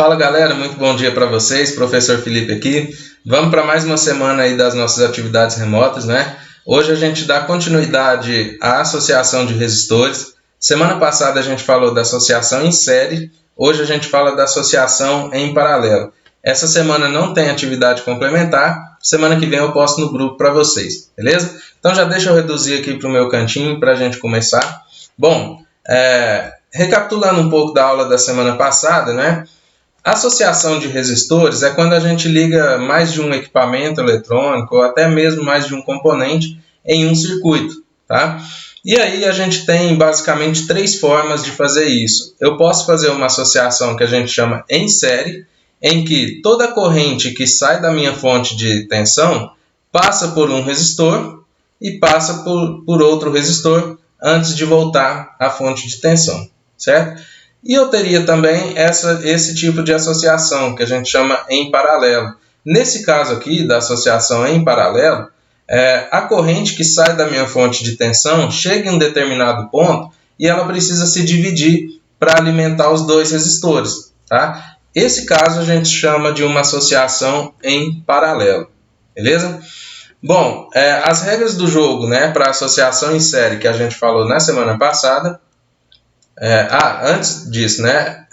Fala galera, muito bom dia para vocês, professor Felipe aqui. Vamos para mais uma semana aí das nossas atividades remotas, né? Hoje a gente dá continuidade à associação de resistores. Semana passada a gente falou da associação em série, hoje a gente fala da associação em paralelo. Essa semana não tem atividade complementar, semana que vem eu posto no grupo para vocês, beleza? Então já deixa eu reduzir aqui para o meu cantinho para a gente começar. Bom, recapitulando um pouco da aula da semana passada, né? Associação de resistores é quando a gente liga mais de um equipamento eletrônico ou até mesmo mais de um componente em um circuito, tá? E aí a gente tem basicamente três formas de fazer isso. Eu posso fazer uma associação que a gente chama em série, em que toda corrente que sai da minha fonte de tensão passa por um resistor e passa por outro resistor antes de voltar à fonte de tensão, certo? E eu teria também esse tipo de associação, que a gente chama em paralelo. Nesse caso aqui, da associação em paralelo, a corrente que sai da minha fonte de tensão chega em um determinado ponto e ela precisa se dividir para alimentar os dois resistores, tá? Esse caso a gente chama de uma associação em paralelo, beleza? Bom, as regras do jogo, né, para associação em série que a gente falou na semana passada. Antes disso, né?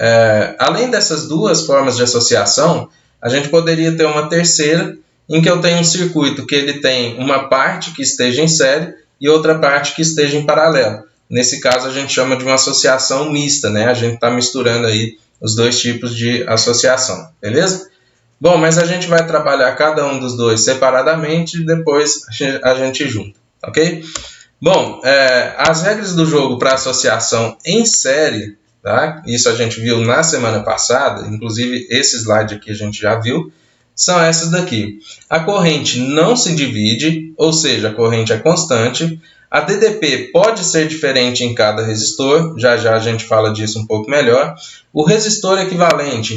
Além dessas duas formas de associação, a gente poderia ter uma terceira, em que eu tenho um circuito que ele tem uma parte que esteja em série e outra parte que esteja em paralelo. Nesse caso, a gente chama de uma associação mista, né? A gente está misturando aí os dois tipos de associação, beleza? Bom, mas a gente vai trabalhar cada um dos dois separadamente e depois a gente junta, ok? Bom, as regras do jogo para associação em série, tá? Isso a gente viu na semana passada, inclusive esse slide aqui a gente já viu, são essas daqui. A corrente não se divide, ou seja, a corrente é constante. A DDP pode ser diferente em cada resistor, já a gente fala disso um pouco melhor. O resistor equivalente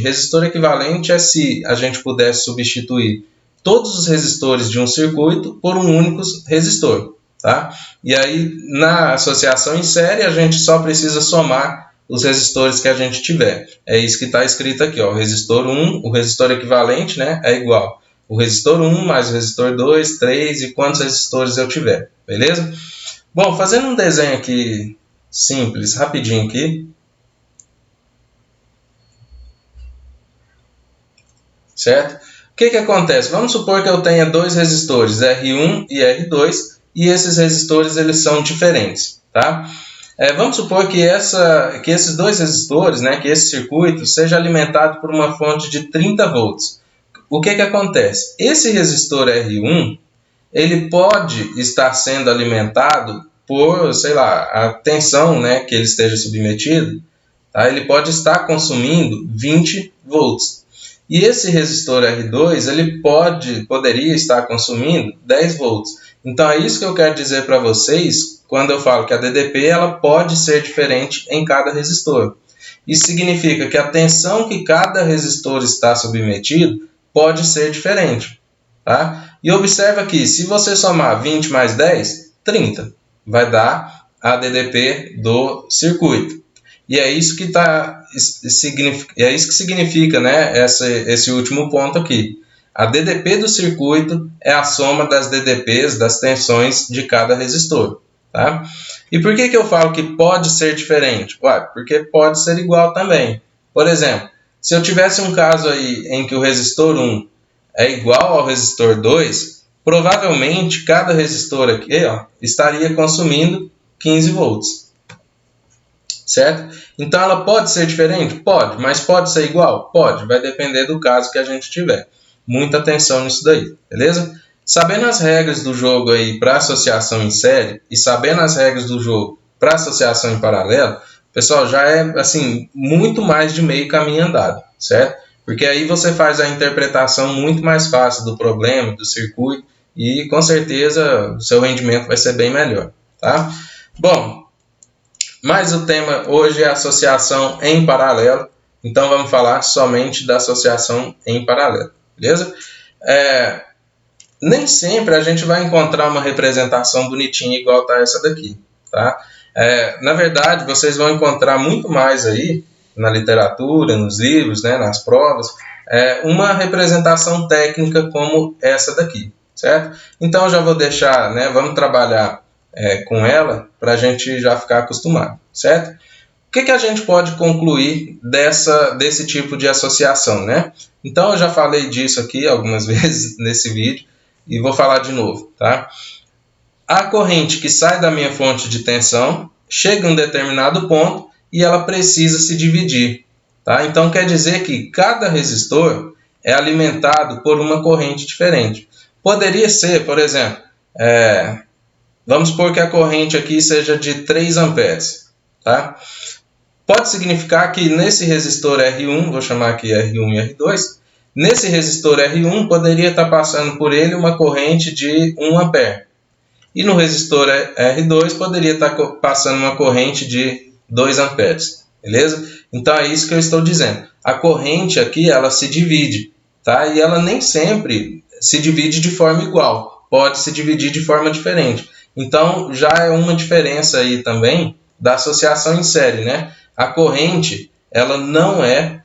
é se a gente pudesse substituir todos os resistores de um circuito por um único resistor. Tá? E aí, na associação em série, a gente só precisa somar os resistores que a gente tiver. É isso que está escrito aqui, ó. O resistor 1, o resistor equivalente, né, é igual o resistor 1 mais o resistor 2, 3 e quantos resistores eu tiver, beleza? Bom, fazendo um desenho aqui simples, rapidinho aqui. Certo? O que acontece? Vamos supor que eu tenha dois resistores, R1 e R2, e esses resistores eles são diferentes, tá? Vamos supor que esses dois resistores, né, que esse circuito seja alimentado por uma fonte de 30 volts. O que acontece? Esse resistor R1, ele pode estar sendo alimentado por, sei lá, a tensão, né, que ele esteja submetido, tá? Ele pode estar consumindo 20 volts. E esse resistor R2, ele poderia estar consumindo 10 volts. Então, é isso que eu quero dizer para vocês quando eu falo que a DDP ela pode ser diferente em cada resistor. Isso significa que a tensão que cada resistor está submetido pode ser diferente. Tá? E observa que se você somar 20 mais 10, 30. Vai dar a DDP do circuito. E é isso que significa, né, esse último ponto aqui. A DDP do circuito é a soma das DDPs, das tensões de cada resistor. Tá? E por que eu falo que pode ser diferente? Porque pode ser igual também. Por exemplo, se eu tivesse um caso aí em que o resistor 1 é igual ao resistor 2, provavelmente cada resistor aqui estaria consumindo 15 volts. Certo? Então ela pode ser diferente? Pode, mas pode ser igual? Pode, vai depender do caso que a gente tiver. Muita atenção nisso daí, beleza? Sabendo as regras do jogo aí para associação em série e sabendo as regras do jogo para associação em paralelo, pessoal, já é assim muito mais de meio caminho andado, certo? Porque aí você faz a interpretação muito mais fácil do problema, do circuito e com certeza o seu rendimento vai ser bem melhor, tá? Bom, mas o tema hoje é associação em paralelo, então vamos falar somente da associação em paralelo. Beleza? Nem sempre a gente vai encontrar uma representação bonitinha igual tá essa daqui, tá? Na verdade, vocês vão encontrar muito mais aí na literatura, nos livros, né, nas provas, uma representação técnica como essa daqui, certo? Então, eu já vou deixar, né, vamos trabalhar com ela para a gente já ficar acostumado, certo? O que a gente pode concluir desse tipo de associação, né? Então, eu já falei disso aqui algumas vezes nesse vídeo e vou falar de novo, tá? A corrente que sai da minha fonte de tensão chega a um determinado ponto e ela precisa se dividir, tá? Então, quer dizer que cada resistor é alimentado por uma corrente diferente. Poderia ser, por exemplo, vamos supor que a corrente aqui seja de 3 amperes, tá? Pode significar que nesse resistor R1, vou chamar aqui R1 e R2, nesse resistor R1 poderia estar passando por ele uma corrente de 1 ampere. E no resistor R2 poderia estar passando uma corrente de 2 amperes, beleza? Então é isso que eu estou dizendo. A corrente aqui, ela se divide, tá? E ela nem sempre se divide de forma igual, pode se dividir de forma diferente. Então já é uma diferença aí também da associação em série, né? A corrente, ela não é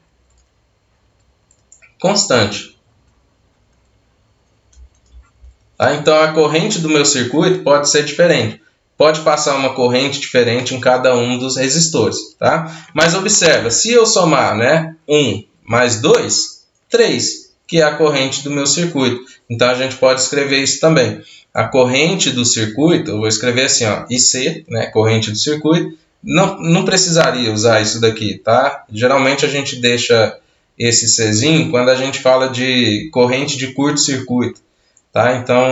constante. Tá? Então, a corrente do meu circuito pode ser diferente. Pode passar uma corrente diferente em cada um dos resistores. Tá? Mas observa, se eu somar, né, 1 mais 2, 3, que é a corrente do meu circuito. Então, a gente pode escrever isso também. A corrente do circuito, eu vou escrever assim, ó, IC, né, corrente do circuito. Não precisaria usar isso daqui, tá? Geralmente a gente deixa esse Czinho quando a gente fala de corrente de curto-circuito, tá? Então,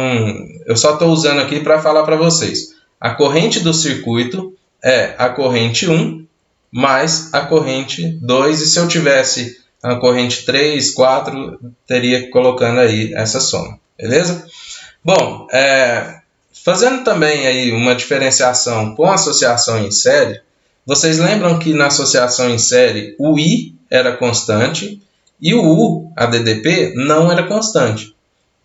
eu só estou usando aqui para falar para vocês. A corrente do circuito é a corrente 1 mais a corrente 2, e se eu tivesse a corrente 3, 4, teria colocando aí essa soma, beleza? Bom, fazendo também aí uma diferenciação com a associação em série, vocês lembram que na associação em série o I era constante e o U, a DDP, não era constante.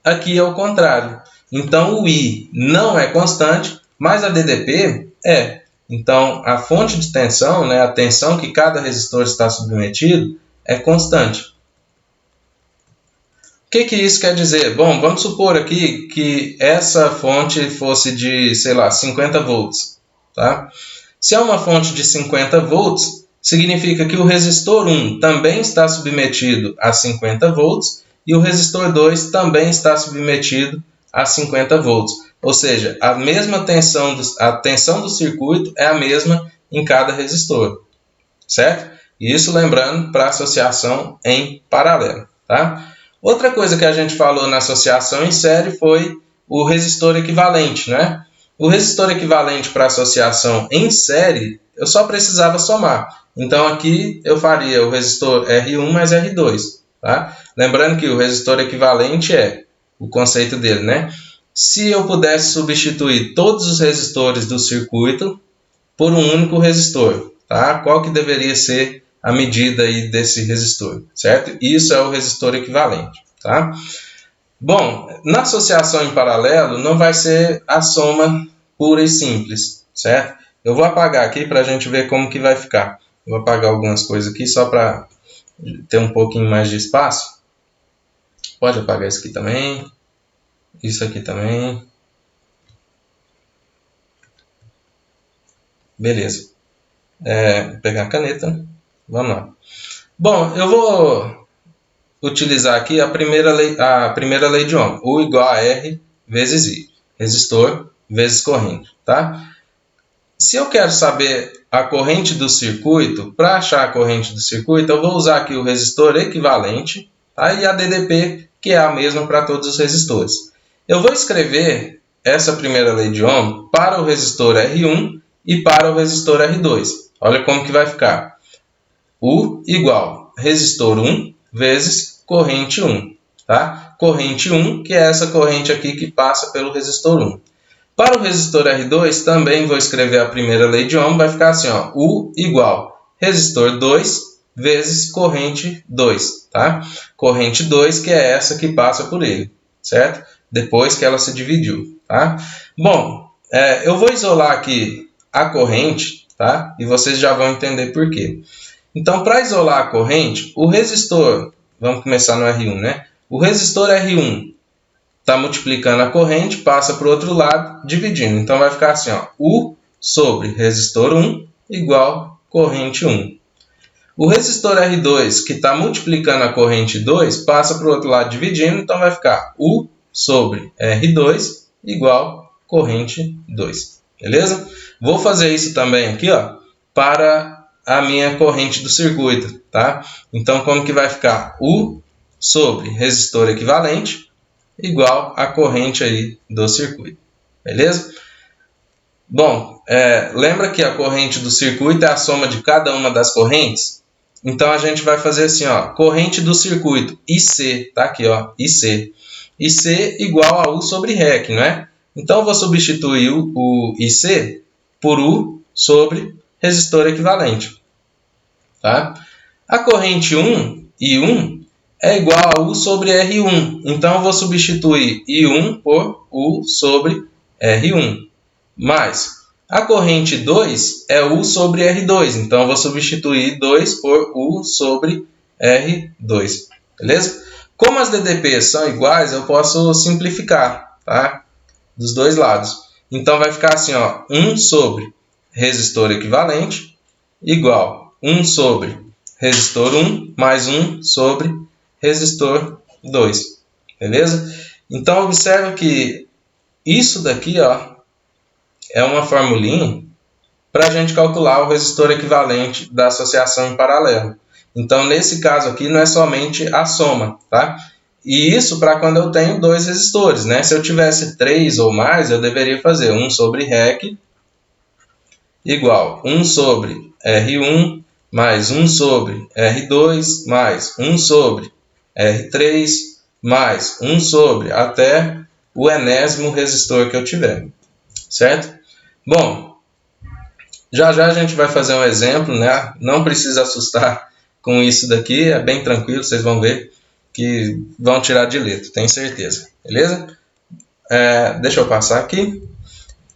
Aqui é o contrário. Então o I não é constante, mas a DDP é. Então a fonte de tensão, né, a tensão que cada resistor está submetido, é constante. O que isso quer dizer? Bom, vamos supor aqui que essa fonte fosse de, sei lá, 50 volts. Tá? Se é uma fonte de 50 volts, significa que o resistor 1 também está submetido a 50 volts e o resistor 2 também está submetido a 50 volts. Ou seja, a mesma tensão, a tensão do circuito é a mesma em cada resistor. Certo? Isso lembrando para associação em paralelo. Tá? Outra coisa que a gente falou na associação em série foi o resistor equivalente, né? O resistor equivalente para associação em série, eu só precisava somar. Então, aqui eu faria o resistor R1 mais R2. Tá? Lembrando que o resistor equivalente é o conceito dele, né? Se eu pudesse substituir todos os resistores do circuito por um único resistor, tá? Qual que deveria ser a medida aí desse resistor, certo? Isso é o resistor equivalente, tá? Bom, na associação em paralelo não vai ser a soma pura e simples, certo? Eu vou apagar aqui para a gente ver como que vai ficar. Eu vou apagar algumas coisas aqui só para ter um pouquinho mais de espaço. Pode apagar isso aqui também. Isso aqui também. Beleza. Vou pegar a caneta. Vamos lá. Bom, eu vou utilizar aqui a primeira lei de Ohm. U igual a R vezes I. Resistor vezes corrente. Tá? Se eu quero saber a corrente do circuito, para achar a corrente do circuito, eu vou usar aqui o resistor equivalente, tá? E a DDP, que é a mesma para todos os resistores. Eu vou escrever essa primeira lei de Ohm para o resistor R1 e para o resistor R2. Olha como que vai ficar. U igual resistor 1 vezes corrente 1. Tá? Corrente 1, que é essa corrente aqui que passa pelo resistor 1. Para o resistor R2, também vou escrever a primeira lei de Ohm, vai ficar assim, ó, U igual resistor 2 vezes corrente 2. Tá? Corrente 2, que é essa que passa por ele, certo? Depois que ela se dividiu. Tá? Bom, eu vou isolar aqui a corrente, tá? E vocês já vão entender por quê. Então, para isolar a corrente, o resistor, vamos começar no R1, né? O resistor R1 está multiplicando a corrente, passa para o outro lado, dividindo. Então, vai ficar assim, ó, U sobre resistor 1 igual corrente 1. O resistor R2, que está multiplicando a corrente 2, passa para o outro lado dividindo, então vai ficar U sobre R2 igual corrente 2. Beleza? Vou fazer isso também aqui, ó, para a minha corrente do circuito, tá? Então, como que vai ficar? U sobre resistor equivalente igual a corrente aí do circuito. Beleza? Bom, lembra que a corrente do circuito é a soma de cada uma das correntes? Então, a gente vai fazer assim, ó, corrente do circuito, IC, tá aqui, ó, IC. IC igual a U sobre REC, não é? Então, eu vou substituir o IC por U sobre resistor equivalente, tá? A corrente 1, I1, é igual a U sobre R1. Então, eu vou substituir I1 por U sobre R1. Mais a corrente 2 é U sobre R2, então eu vou substituir 2 por U sobre R2, beleza? Como as DDPs são iguais, eu posso simplificar, tá? Dos dois lados. Então vai ficar assim, ó, 1 sobre resistor equivalente igual 1 sobre resistor 1 mais 1 sobre resistor 2, beleza? Então observa que isso daqui, ó, é uma formulinha para a gente calcular o resistor equivalente da associação em paralelo. Então, nesse caso aqui, não é somente a soma, tá? E isso para quando eu tenho dois resistores, né? Se eu tivesse 3 ou mais, eu deveria fazer 1 sobre REC igual 1 sobre R1 mais 1 sobre R2 mais 1 sobre R3 mais 1 sobre até o enésimo resistor que eu tiver, certo? Bom, já a gente vai fazer um exemplo, né? Não precisa assustar com isso daqui, é bem tranquilo, vocês vão ver que vão tirar de letra, tenho certeza, beleza? Deixa eu passar aqui.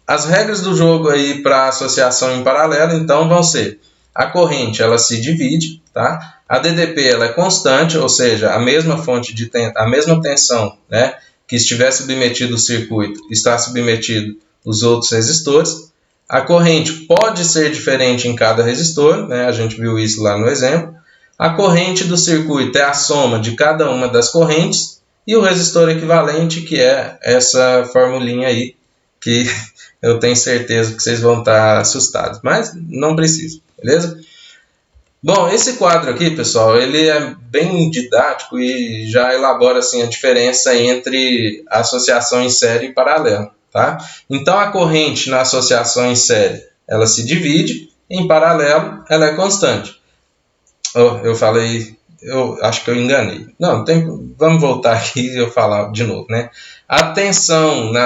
As regras do jogo aí para associação em paralelo, então, vão ser: a corrente ela se divide, tá? A DDP ela é constante, ou seja, a mesma fonte de a mesma tensão, né, que estiver submetido o circuito está submetido os outros resistores. A corrente pode ser diferente em cada resistor, né? A gente viu isso lá no exemplo. A corrente do circuito é a soma de cada uma das correntes e o resistor equivalente, que é essa formulinha aí, que eu tenho certeza que vocês vão estar assustados, mas não precisa, beleza? Bom, esse quadro aqui, pessoal, ele é bem didático e já elabora assim, a diferença entre a associação em série e paralelo, tá? Então, a corrente na associação em série, ela se divide, em paralelo, ela é constante. Eu falei, eu acho que eu enganei. Não, vamos voltar aqui e eu falar de novo, né? A tensão na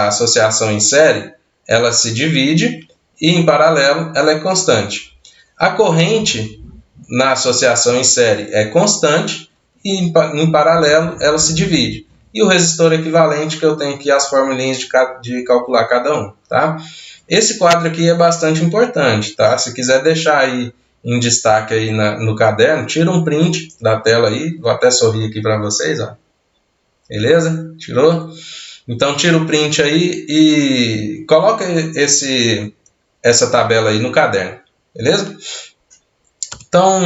associação em série, ela se divide e em paralelo ela é constante. A corrente na associação em série é constante e em paralelo ela se divide. E o resistor equivalente, que eu tenho aqui as formulinhas de calcular cada um, tá? Esse quadro aqui é bastante importante, tá? Se quiser deixar aí em destaque aí no caderno, tira um print da tela aí, vou até sorrir aqui para vocês, ó. Beleza? Tirou? Então tira o print aí e coloca essa tabela aí no caderno, beleza? Então,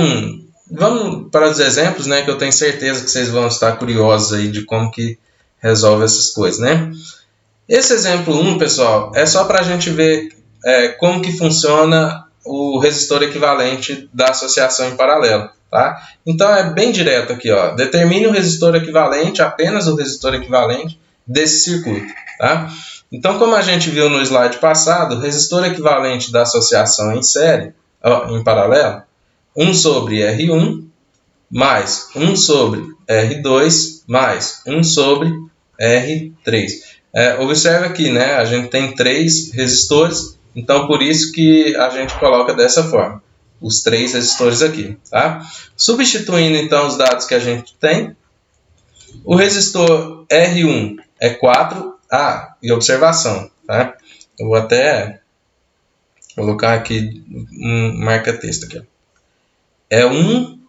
vamos para os exemplos, né, que eu tenho certeza que vocês vão estar curiosos aí de como que resolve essas coisas, né? Esse exemplo 1, pessoal, é só para a gente ver como que funciona o resistor equivalente da associação em paralelo, tá? Então, é bem direto aqui, ó. Determine o resistor equivalente, apenas o resistor equivalente desse circuito, tá? Então, como a gente viu no slide passado, o resistor equivalente da associação em série, em paralelo, 1 sobre R1 mais 1 sobre R2 mais 1 sobre R3. Observe aqui, né? A gente tem 3 resistores, então por isso que a gente coloca dessa forma, os 3 resistores aqui, tá? Substituindo então os dados que a gente tem, o resistor R1 é 4, e observação, tá? Eu vou até colocar aqui um marca-texto aqui, ó. é 1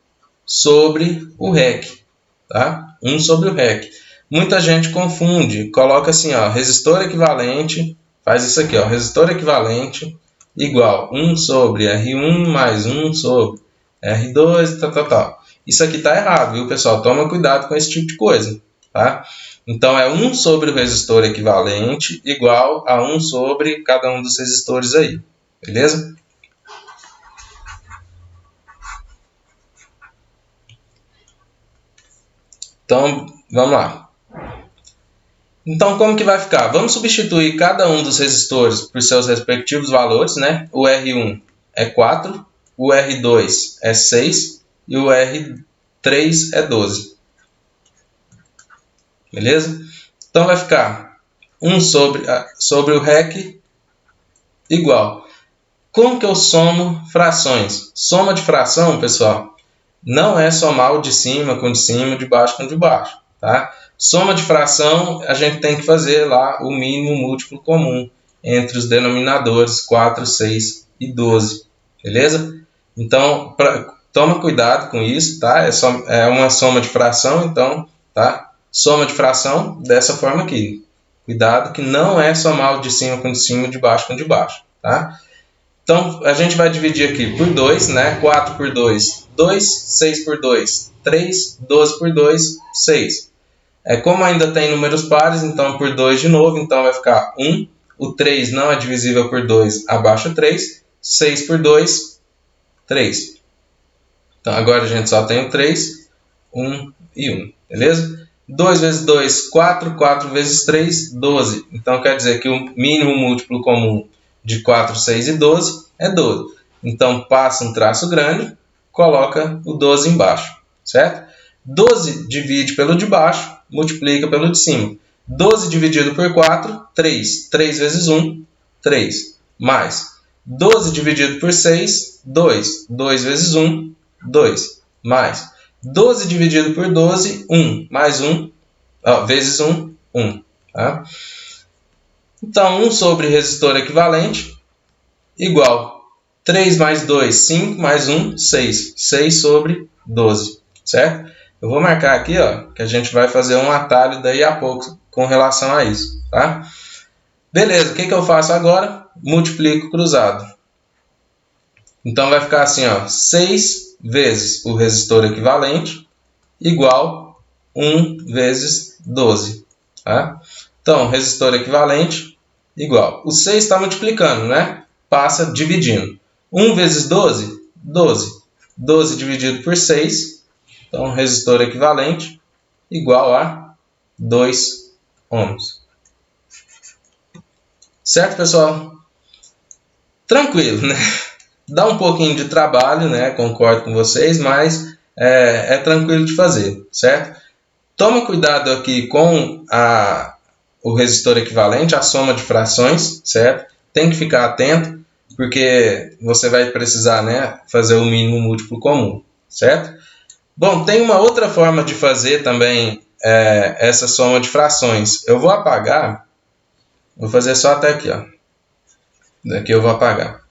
sobre o REC, tá? 1 sobre o REC. Muita gente confunde, coloca assim, ó, resistor equivalente, faz isso aqui, ó, resistor equivalente igual 1 sobre R1 mais 1 sobre R2, tal. Isso aqui está errado, viu, pessoal? Toma cuidado com esse tipo de coisa, tá? Então, é 1 sobre o resistor equivalente igual a 1 sobre cada um dos resistores aí, beleza? Então, vamos lá. Então, como que vai ficar? Vamos substituir cada um dos resistores por seus respectivos valores, né? O R1 é 4, o R2 é 6 e o R3 é 12. Beleza? Então, vai ficar 1 sobre o REC igual. Como que eu somo frações? Soma de fração, pessoal, não é somar o de cima com de cima, de baixo com de baixo, tá? Soma de fração, a gente tem que fazer lá o mínimo múltiplo comum entre os denominadores 4, 6 e 12, beleza? Então, toma cuidado com isso, tá? É uma soma de fração, então, tá? Soma de fração dessa forma aqui. Cuidado que não é somar o de cima com de cima, de baixo com de baixo, tá? Então, a gente vai dividir aqui por 2, né? 4 por 2, 2. 6 por 2, 3. 12 por 2, 6. Como ainda tem números pares, então por 2 de novo, então vai ficar 1. O 3 não é divisível por 2, abaixo 3. 6 por 2, 3. Então, agora a gente só tem o 3, 1 e 1, beleza? 2 vezes 2, 4. 4 vezes 3, 12. Então, quer dizer que o mínimo múltiplo comum de 4, 6 e 12 é 12. Então, passa um traço grande, coloca o 12 embaixo, certo? 12 divide pelo de baixo, multiplica pelo de cima. 12 dividido por 4, 3. 3 vezes 1, 3. Mais 12 dividido por 6, 2. 2 vezes 1, 2. Mais 12 dividido por 12, 1. Mais 1, vezes 1, 1. Tá? Então, 1 sobre resistor equivalente igual 3 mais 2, 5, mais 1, 6. 6 sobre 12, certo? Eu vou marcar aqui, ó, que a gente vai fazer um atalho daí a pouco com relação a isso, tá? Beleza, o que eu faço agora? Multiplico cruzado. Então, vai ficar assim, ó, 6 vezes o resistor equivalente igual 1 vezes 12, tá? Então, resistor equivalente igual. O 6 está multiplicando, né? Passa dividindo. 1 vezes 12, 12. 12 dividido por 6. Então, resistor equivalente igual a 2 ohms. Certo, pessoal? Tranquilo, né? Dá um pouquinho de trabalho, né? Concordo com vocês, mas é tranquilo de fazer, certo? Toma cuidado aqui com o resistor equivalente, a soma de frações, certo? Tem que ficar atento, porque você vai precisar, né, fazer o mínimo múltiplo comum, certo? Bom, tem uma outra forma de fazer também essa soma de frações. Eu vou apagar, vou fazer só até aqui, ó. Daqui eu vou apagar.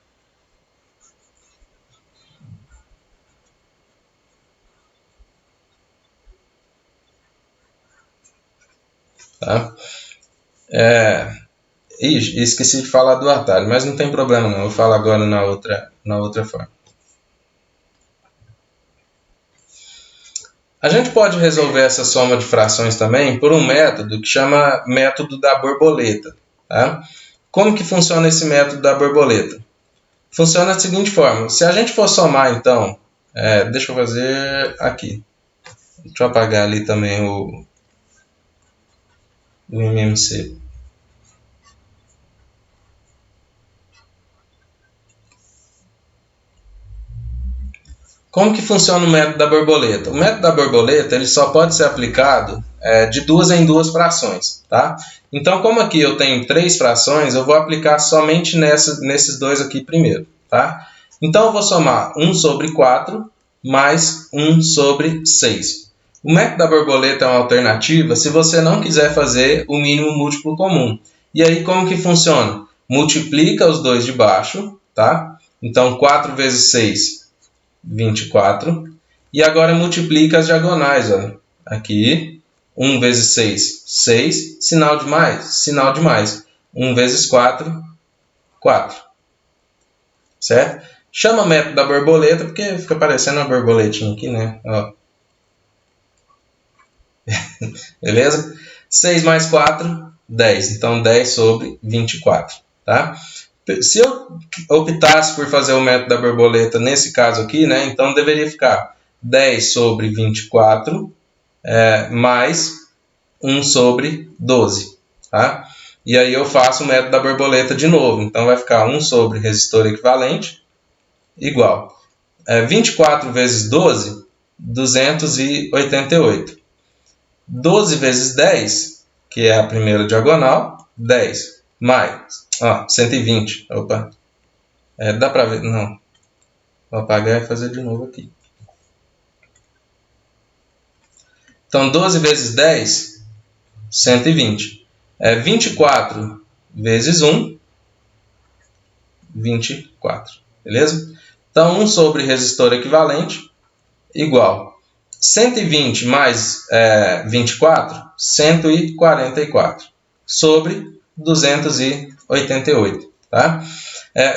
Tá? Esqueci de falar do atalho, mas não tem problema não. Eu falo agora na outra forma. A gente pode resolver essa soma de frações também por um método que chama método da borboleta. Tá? Como que funciona esse método da borboleta? Funciona da seguinte forma. Se a gente for somar, então... deixa eu fazer aqui. Deixa eu apagar ali também o MMC. Como que funciona o método da borboleta? O método da borboleta ele só pode ser aplicado de 2 em 2 frações. Tá? Então, como aqui eu tenho 3 frações, eu vou aplicar somente nesses dois aqui primeiro. Tá? Então, eu vou somar 1 sobre 4 mais 1 sobre 6. O método da borboleta é uma alternativa se você não quiser fazer o mínimo múltiplo comum. E aí, como que funciona? Multiplica os dois de baixo. Tá? Então, 4 vezes 6... 24. E agora multiplica as diagonais. Olha. Aqui, 1 vezes 6, 6. Sinal de mais, sinal de mais. 1 vezes 4, 4. Certo? Chama método da borboleta, porque fica parecendo uma borboletinha aqui, né? Ó. Beleza? 6 mais 4, 10. Então, 10 sobre 24. Tá? Se eu optasse por fazer o método da borboleta nesse caso aqui, né? Então, deveria ficar 10 sobre 24 mais 1 sobre 12. Tá? E aí eu faço o método da borboleta de novo. Então, vai ficar 1 sobre resistor equivalente igual. 24 vezes 12, 288. 12 vezes 10, que é a primeira diagonal, 10. Mais 120. Opa. Dá para ver? Não. Vou apagar e fazer de novo aqui. Então, 12 vezes 10, 120. 24 vezes 1, 24. Beleza? Então, 1 sobre resistor equivalente igual 120 mais 24, 144, sobre 288. Tá?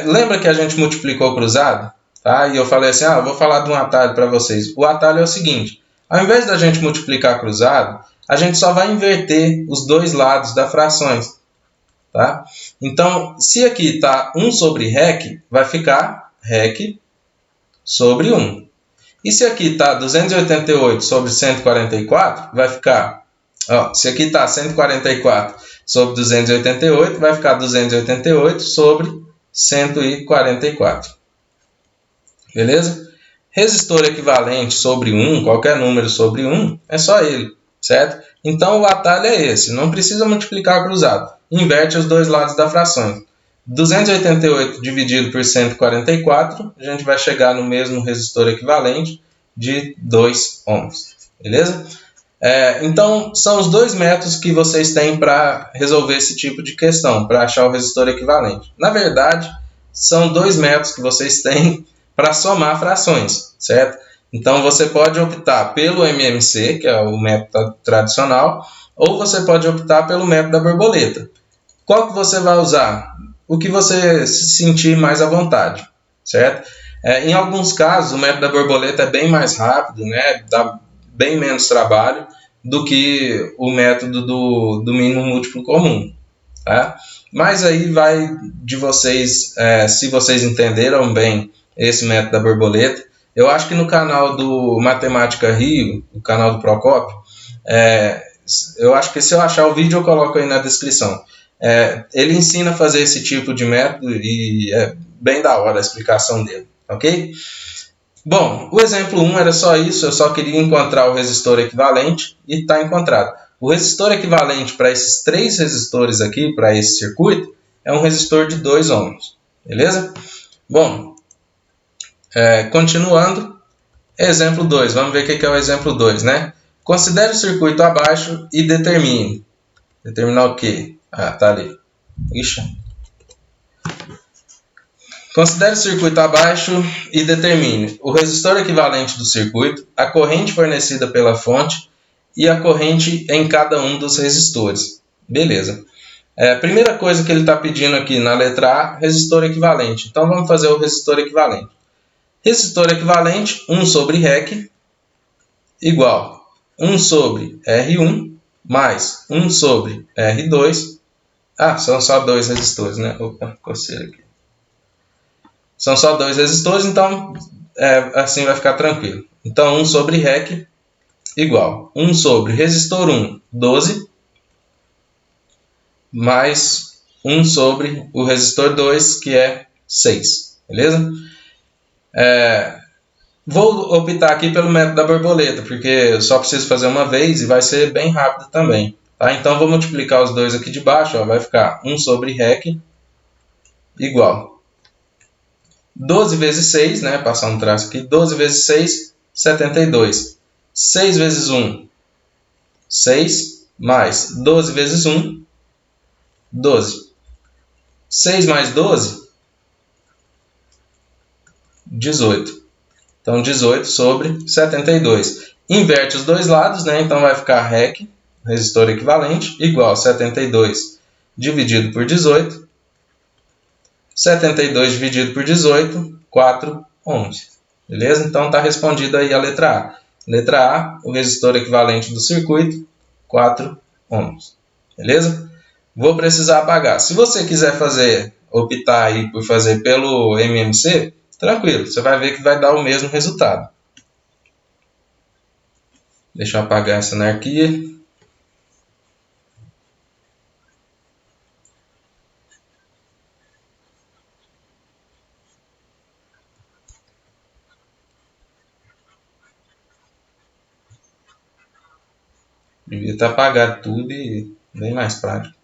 Lembra que a gente multiplicou cruzado? Tá? E eu falei assim, vou falar de um atalho para vocês. O atalho é o seguinte, ao invés da gente multiplicar cruzado, a gente só vai inverter os dois lados das frações. Tá? Então, se aqui está 1 sobre REC, vai ficar REC sobre 1. E se aqui está 288 sobre 144, vai ficar... se aqui está 144 sobre 288, vai ficar 288 sobre 144. Beleza? Resistor equivalente sobre 1, qualquer número sobre 1, é só ele, certo? Então, o atalho é esse. Não precisa multiplicar cruzado. Inverte os dois lados da fração. 288 dividido por 144, a gente vai chegar no mesmo resistor equivalente de 2 ohms. Beleza? Então, são os dois métodos que vocês têm para resolver esse tipo de questão, para achar o resistor equivalente. Na verdade, são dois métodos que vocês têm para somar frações, certo? Então, você pode optar pelo MMC, que é o método tradicional, ou você pode optar pelo método da borboleta. Qual que você vai usar? O que você se sentir mais à vontade, certo? Em alguns casos, o método da borboleta é bem mais rápido, né? Dá bem menos trabalho do que o método do mínimo múltiplo comum. Tá? Mas aí vai de vocês, se vocês entenderam bem esse método da borboleta. Eu acho que no canal do Matemática Rio, o canal do Procópio, eu acho que se eu achar o vídeo eu coloco aí na descrição. Ele ensina a fazer esse tipo de método e é bem da hora a explicação dele, ok? Bom, o exemplo 1 era só isso, eu só queria encontrar o resistor equivalente e está encontrado. O resistor equivalente para esses três resistores aqui, para esse circuito, é um resistor de 2 ohms, beleza? Bom, continuando, exemplo 2, vamos ver o que é o exemplo 2, né? Considere o circuito abaixo e determine. Determinar o quê? Tá ali. Ixi. Considere o circuito abaixo e determine o resistor equivalente do circuito, a corrente fornecida pela fonte e a corrente em cada um dos resistores. Beleza. Primeira coisa que ele está pedindo aqui na letra A, resistor equivalente. Então vamos fazer o resistor equivalente. Resistor equivalente, 1 sobre REC, igual 1 sobre R1 mais 1 sobre R2. São só dois resistores, né? Opa, coceira aqui. São só dois resistores, então assim vai ficar tranquilo. Então, 1 sobre REC igual 1 sobre resistor 1, 12, mais 1 sobre o resistor 2, que é 6. Beleza? Vou optar aqui pelo método da borboleta, porque eu só preciso fazer uma vez e vai ser bem rápido também. Tá? Então, vou multiplicar os dois aqui de baixo, vai ficar 1 sobre REC igual 12 vezes 6, né? Passar um traço aqui. 12 vezes 6, 72. 6 vezes 1, 6. Mais 12 vezes 1, 12. 6 mais 12, 18. Então, 18 sobre 72. Inverte os dois lados, né? Então, vai ficar REC, resistor equivalente, igual a 72 dividido por 18. 72 dividido por 18, 4 ohms. Beleza? Então, está respondida aí a letra A. Letra A, o resistor equivalente do circuito, 4 ohms. Beleza? Vou precisar apagar. Se você quiser optar aí por fazer pelo MMC, tranquilo, você vai ver que vai dar o mesmo resultado. Deixa eu apagar essa anarquia. Devia ter apagado tudo e bem mais prático.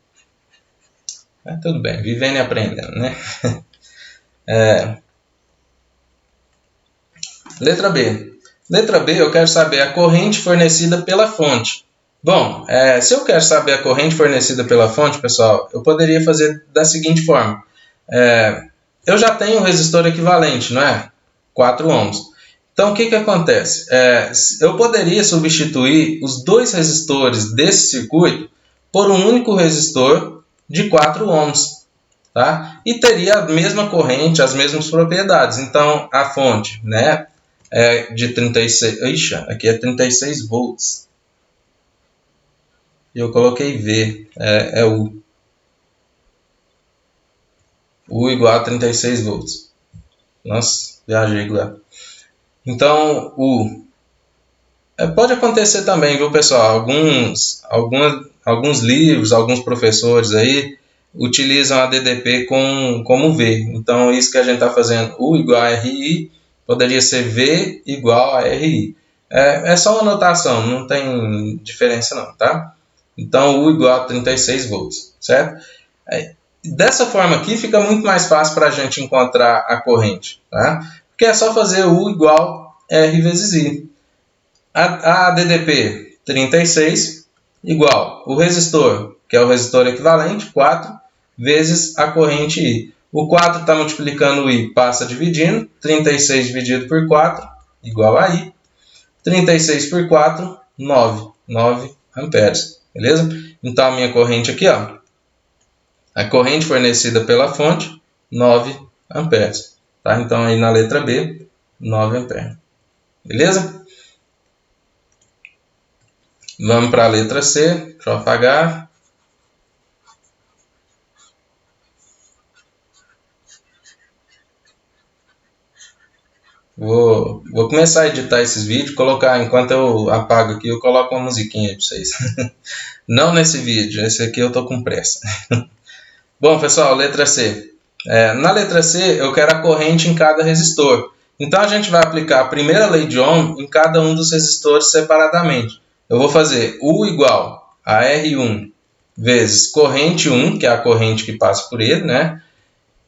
Mas tudo bem, vivendo e aprendendo, né? Letra B. Letra B, eu quero saber a corrente fornecida pela fonte. Bom, se eu quero saber a corrente fornecida pela fonte, pessoal, eu poderia fazer da seguinte forma. Eu já tenho um resistor equivalente, não é? 4 ohms. Então, o que acontece? Eu poderia substituir os dois resistores desse circuito por um único resistor de 4 ohms. Tá? E teria a mesma corrente, as mesmas propriedades. Então, a fonte, né, é de 36... Ixi, aqui é 36 volts. E eu coloquei V, é U. U igual a 36 volts. Nossa, viajei agora. Então, pode acontecer também, viu, pessoal? Alguns livros, alguns professores aí utilizam a DDP como V. Então, isso que a gente está fazendo, U igual a RI, poderia ser V igual a RI. É só uma notação, não tem diferença não, tá? Então, U igual a 36 volts, certo? Dessa forma aqui fica muito mais fácil para a gente encontrar a corrente, tá? Porque é só fazer U igual R vezes I. A DDP 36 igual o resistor, que é o resistor equivalente, 4, vezes a corrente I. O 4 está multiplicando o I, passa dividindo, 36 dividido por 4, igual a I. 36 por 4, 9 amperes, beleza? Então, a minha corrente aqui, ó, a corrente fornecida pela fonte, 9 amperes. Tá? Então, aí na letra B, 9 amperes. Beleza? Vamos para a letra C. Deixa eu apagar. Vou começar a editar esses vídeos, colocar, enquanto eu apago aqui, eu coloco uma musiquinha aí para vocês. Não nesse vídeo, esse aqui eu tô com pressa. Bom, pessoal, letra C. Na letra C, eu quero a corrente em cada resistor. Então, a gente vai aplicar a primeira lei de Ohm em cada um dos resistores separadamente. Eu vou fazer U igual a R1 vezes corrente 1, que é a corrente que passa por ele, né?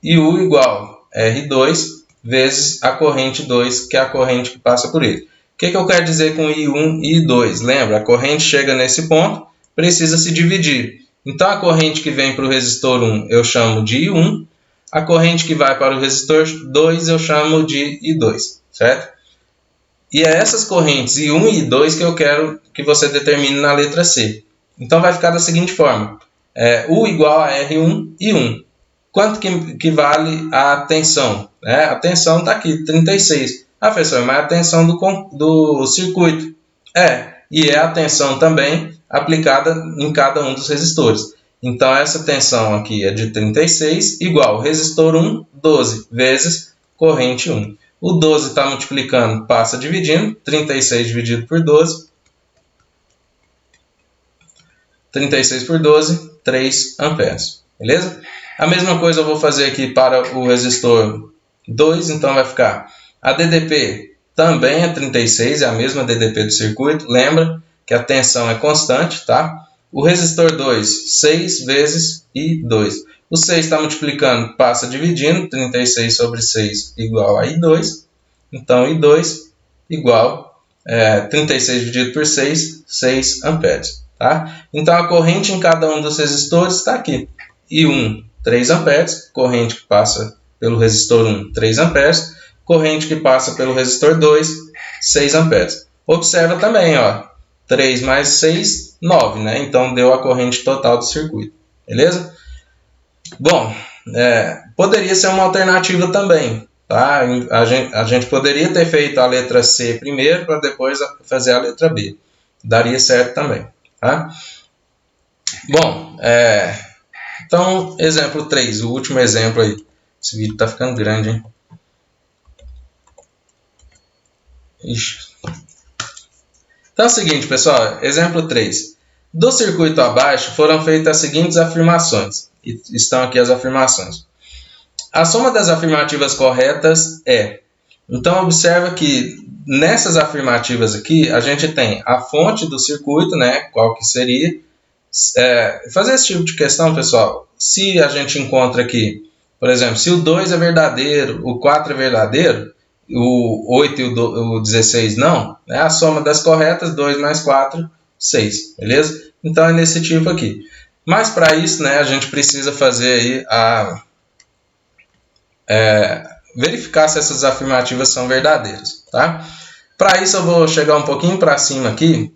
E U igual a R2 vezes a corrente 2, que é a corrente que passa por ele. O que eu quero dizer com I1 e I2? Lembra, a corrente chega nesse ponto, precisa se dividir. Então, a corrente que vem para o resistor 1 eu chamo de I1, a corrente que vai para o resistor 2 eu chamo de I2, certo? E é essas correntes I1 e I2 que eu quero que você determine na letra C. Então, vai ficar da seguinte forma. U igual a R1 e 1. Quanto que vale a tensão? A tensão está aqui, 36. Ah, professor, mas a tensão do circuito. E é a tensão também aplicada em cada um dos resistores. Então, essa tensão aqui é de 36, igual resistor 1, 12, vezes corrente 1. O 12 está multiplicando, passa dividindo, 36 dividido por 12. 36 por 12, 3 amperes. Beleza? A mesma coisa eu vou fazer aqui para o resistor 2, então vai ficar a DDP também é 36, é a mesma DDP do circuito, lembra que a tensão é constante, tá? O resistor 2, 6 vezes I2. O 6 está multiplicando, passa dividindo, 36 sobre 6 igual a I2, então I2 igual 36 dividido por 6, 6 amperes. Tá? Então, a corrente em cada um dos resistores está aqui. I1, 3 amperes, corrente que passa pelo resistor 1, 3 amperes, corrente que passa pelo resistor 2, 6 amperes. Observa também, ó, 3 mais 6, 9, né? Então deu a corrente total do circuito, beleza? Bom, poderia ser uma alternativa também, tá? A gente poderia ter feito a letra C primeiro para depois fazer a letra B. Daria certo também, tá? Bom, então, exemplo 3, o último exemplo aí. Esse vídeo está ficando grande, hein? Ixi. Então é o seguinte, pessoal, exemplo 3. Do circuito abaixo foram feitas as seguintes afirmações. E estão aqui as afirmações. A soma das afirmativas corretas é... Então observa que nessas afirmativas aqui, a gente tem a fonte do circuito, né? Qual que seria? Fazer esse tipo de questão, pessoal, se a gente encontra aqui, por exemplo, se o 2 é verdadeiro, o 4 é verdadeiro, o 8 e o 16 não, né? A soma das corretas, 2 mais 4, 6, beleza? Então é nesse tipo aqui. Mas para isso, né, a gente precisa fazer aí verificar se essas afirmativas são verdadeiras, tá? Para isso eu vou chegar um pouquinho para cima aqui,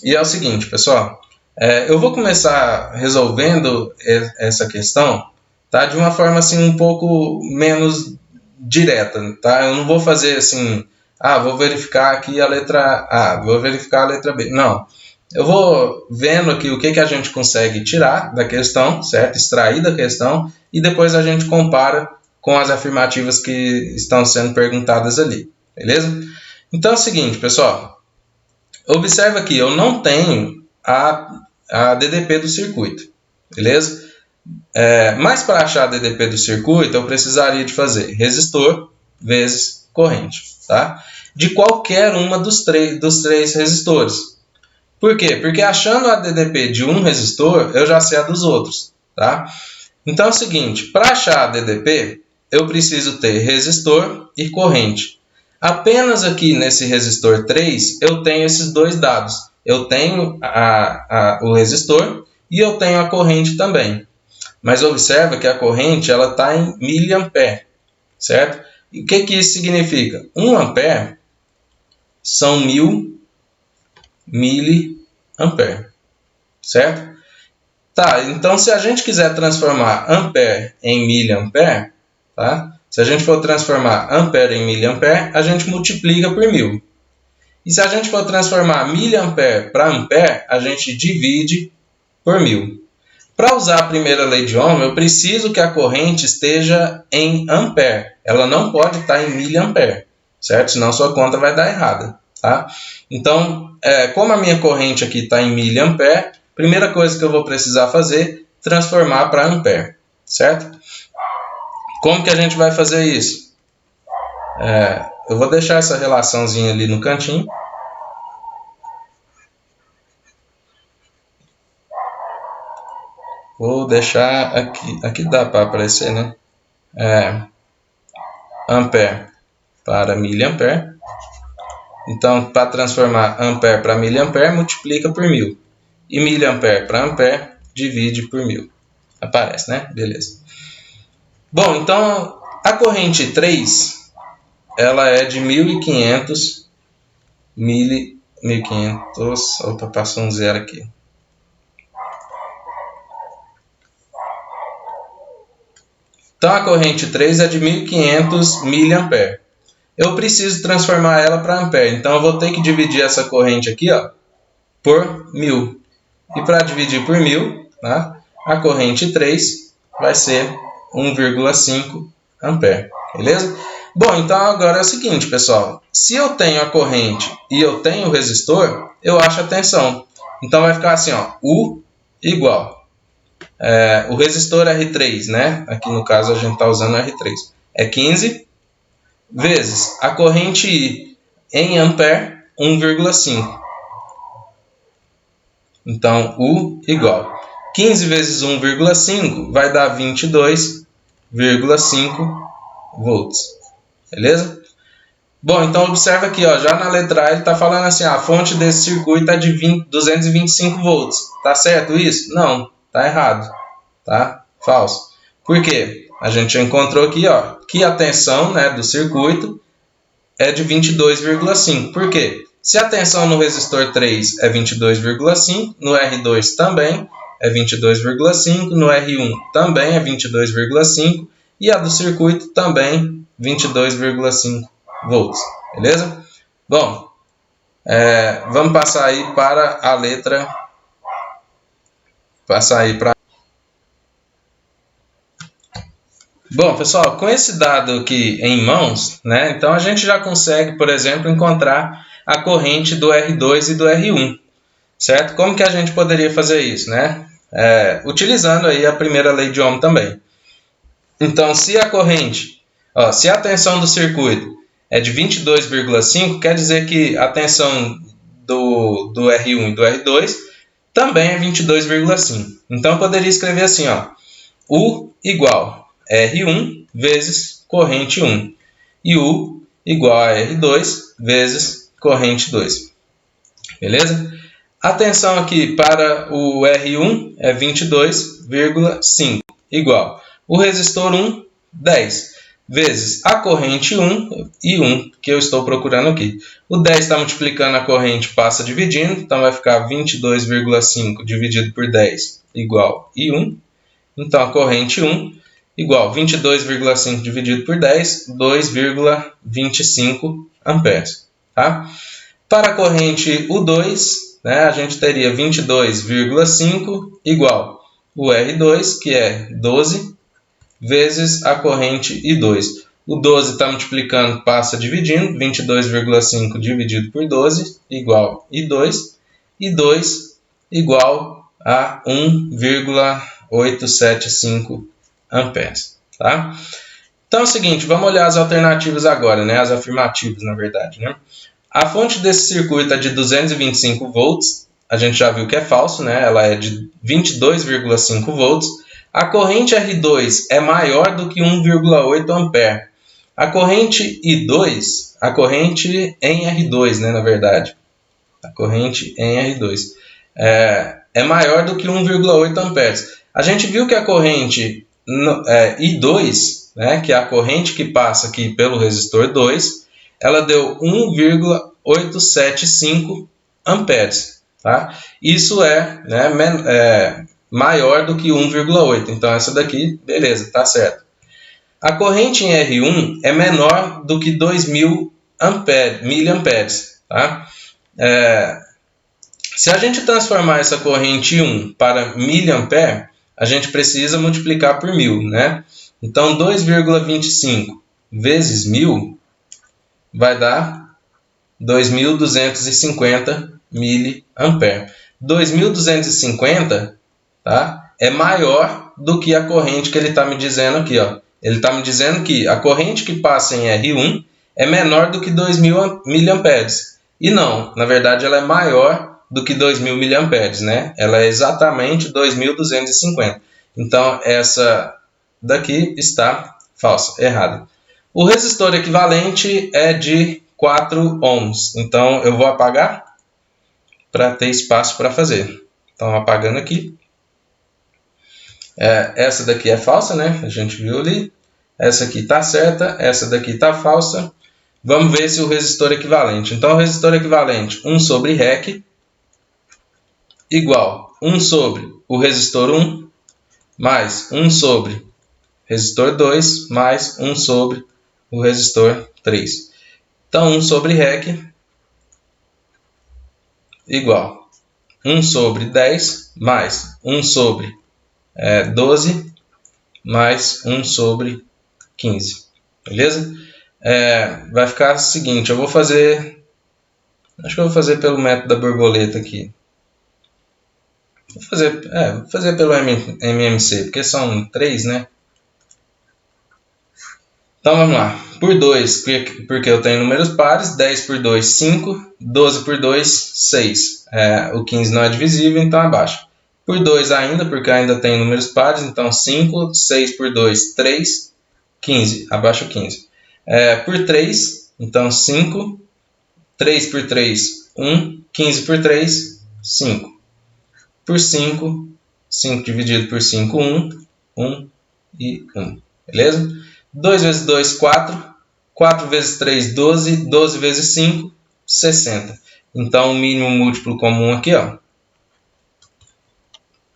e é o seguinte, pessoal, eu vou começar resolvendo essa questão, tá? De uma forma assim um pouco menos direta, tá? Eu não vou fazer assim, vou verificar aqui a letra A, vou verificar a letra B. Não. Eu vou vendo aqui o que a gente consegue tirar da questão, certo? Extrair da questão, e depois a gente compara com as afirmativas que estão sendo perguntadas ali, beleza? Então é o seguinte, pessoal, observa aqui, eu não tenho a DDP do circuito, beleza? Mas para achar a DDP do circuito, eu precisaria de fazer resistor vezes corrente, tá? De qualquer uma dos três resistores. Por quê? Porque achando a DDP de um resistor, eu já sei a dos outros, tá? Então é o seguinte, para achar a DDP, eu preciso ter resistor e corrente. Apenas aqui nesse resistor 3, eu tenho esses dois dados. Eu tenho o resistor e eu tenho a corrente também. Mas observa que a corrente está em miliampere, certo? E o que isso significa? 1 ampere são 1000 miliampere, certo? Tá, então se a gente quiser transformar ampere em miliampere, tá? Se a gente for transformar ampere em miliampere, a gente multiplica por 1000. E se a gente for transformar miliampere para ampere, a gente divide por 1000. Para usar a primeira lei de Ohm, eu preciso que a corrente esteja em ampere. Ela não pode estar em miliampere, certo? Senão sua conta vai dar errada, tá? Então, como a minha corrente aqui está em miliampere, primeira coisa que eu vou precisar fazer, transformar para ampere, certo? Como que a gente vai fazer isso? Eu vou deixar essa relaçãozinha ali no cantinho. Vou deixar aqui. Aqui dá para aparecer, né? Ampere para miliampere. Então, para transformar ampere para miliampere, multiplica por 1000. E miliampere para ampere, divide por 1000. Aparece, né? Beleza. Bom, então, a corrente 3, ela é de 1500 Opa, passou um zero aqui. Então, a corrente 3 é de 1500 miliampere. Eu preciso transformar ela para ampere. Então, eu vou ter que dividir essa corrente aqui, ó, por 1000. E para dividir por 1000, tá, a corrente 3 vai ser 1,5 ampere. Beleza? Bom, então agora é o seguinte, pessoal. Se eu tenho a corrente e eu tenho o resistor, eu acho a tensão. Então, vai ficar assim, ó, U igual. O resistor R3, né? Aqui no caso a gente está usando R3. É 15 vezes a corrente I em ampere, 1,5. Então, U igual. 15 vezes 1,5 vai dar 22,5 volts. Beleza? Bom, então observa aqui, ó, já na letra A ele está falando assim, a fonte desse circuito é de 225 volts. Tá certo isso? Não. Tá errado, tá? Falso. Por quê? A gente já encontrou aqui, ó, que a tensão, né, do circuito é de 22,5. Por quê? Se a tensão no resistor 3 é 22,5, no R2 também é 22,5, no R1 também é 22,5 e a do circuito também 22,5 volts. Beleza? Bom, vamos passar aí para a letra. Passar aí para. Bom, pessoal, com esse dado aqui em mãos, né, então a gente já consegue, por exemplo, encontrar a corrente do R2 e do R1, certo? Como que a gente poderia fazer isso, né? Utilizando aí a primeira lei de Ohm também. Então, se a corrente, se a tensão do circuito é de 22,5, quer dizer que a tensão do R1 e do R2 também é 22,5. Então, eu poderia escrever assim, U igual R1 vezes corrente 1 e U igual a R2 vezes corrente 2. Beleza? A tensão aqui para o R1 é 22,5 igual o resistor 1, 10, vezes a corrente 1 e 1, que eu estou procurando aqui. O 10 está multiplicando a corrente, passa dividindo, então vai ficar 22,5 dividido por 10 igual I1. Então, a corrente 1 igual 22,5 dividido por 10, 2,25 amperes. Tá? Para a corrente U2, né, a gente teria 22,5 igual o R2, que é 12, vezes a corrente I2. O 12 está multiplicando, passa dividindo, 22,5 dividido por 12 igual I2, e 2 igual a 1,875 amperes. Tá? Então é o seguinte, vamos olhar as alternativas agora, né? As afirmativas, na verdade. Né? A fonte desse circuito é de 225 volts, a gente já viu que é falso, né? Ela é de 22,5 volts. A corrente R2 é maior do que 1,8 ampere. A corrente I2, a corrente em R2, né, na verdade, a corrente em R2 é maior do que 1,8 amperes. A gente viu que a corrente I2, né, que é a corrente que passa aqui pelo resistor 2, ela deu 1,875 amperes. Tá? Isso é maior do que 1,8. Então, essa daqui, beleza, está certo. A corrente em R1 é menor do que 2.000 miliamperes. Tá? Se a gente transformar essa corrente 1 para miliampere, a gente precisa multiplicar por 1.000. Né? Então, 2,25 vezes 1.000 vai dar 2.250 miliampere. 2.250, tá? É maior do que a corrente que ele está me dizendo aqui. Ó. Ele está me dizendo que a corrente que passa em R1 é menor do que 2.000 miliamperes. E não, na verdade ela é maior do que 2.000 miliamperes, né? Ela é exatamente 2.250. Então essa daqui está falsa, errada. O resistor equivalente é de 4 ohms. Então eu vou apagar para ter espaço para fazer. Então, apagando aqui. Essa daqui é falsa, né? A gente viu ali. Essa aqui está certa, essa daqui está falsa. Vamos ver se o resistor equivalente. Então, o resistor equivalente 1 sobre REC igual 1 sobre o resistor 1 mais 1 sobre resistor 2 mais 1 sobre o resistor 3. Então, 1 sobre REC igual 1 sobre 10 mais 1 sobre 12 mais 1 sobre 15. Beleza? Vai ficar o seguinte, eu vou fazer... Acho que eu vou fazer pelo método da borboleta aqui. Vou fazer pelo MMC, porque são 3, né? Então vamos lá. Por 2, porque eu tenho números pares, 10 por 2, 5, 12 por 2, 6. O 15 não é divisível, então abaixo. Por 2 ainda, porque ainda tem números pares, então 5, 6 por 2, 3, 15, abaixo 15. Por 3, então 5, 3 por 3, 1, 15 por 3, 5. Por 5, 5 dividido por 5, 1, 1 e 1. Beleza? 2 vezes 2, 4. 4 vezes 3, 12. 12 vezes 5, 60. Então, o mínimo múltiplo comum aqui, ó,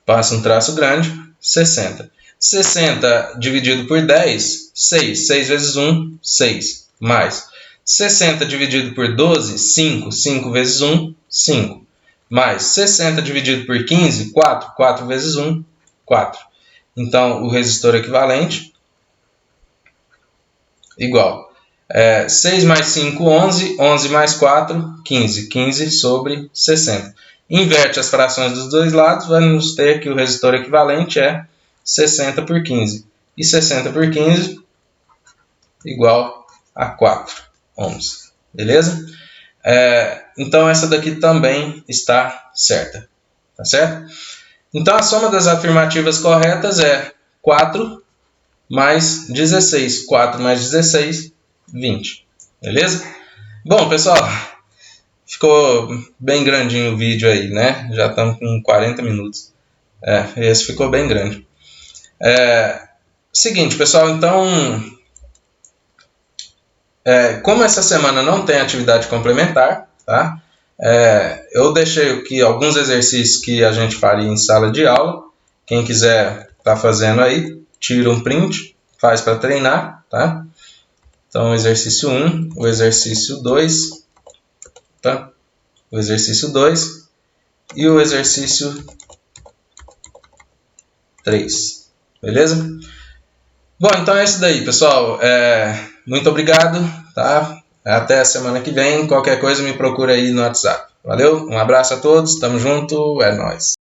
passa um traço grande, 60. 60 dividido por 10, 6. 6 vezes 1, 6. Mais 60 dividido por 12, 5. 5 vezes 1, 5. Mais 60 dividido por 15, 4. 4 vezes 1, 4. Então, o resistor equivalente igual. 6 mais 5, 11. 11 mais 4, 15. 15 sobre 60. Inverte as frações dos dois lados, vamos ter que o resistor equivalente é 60 por 15. E 60 por 15 igual a 4 ohms. Beleza? Então, essa daqui também está certa. Tá certo? Então, a soma das afirmativas corretas é 4 mais 16. 4 mais 16, 20. Beleza? Bom, pessoal, ficou bem grandinho o vídeo aí, né? Já estamos com 40 minutos. Esse ficou bem grande. Seguinte, pessoal, então... como essa semana não tem atividade complementar, tá? Eu deixei aqui alguns exercícios que a gente faria em sala de aula. Quem quiser estar fazendo aí, tira um print, faz para treinar, tá? Então, o exercício 1, o exercício 2, tá? O exercício 2 e o exercício 3, beleza? Bom, então é isso daí, pessoal. Muito obrigado, tá? Até a semana que vem. Qualquer coisa me procura aí no WhatsApp. Valeu? Um abraço a todos, tamo junto, é nóis.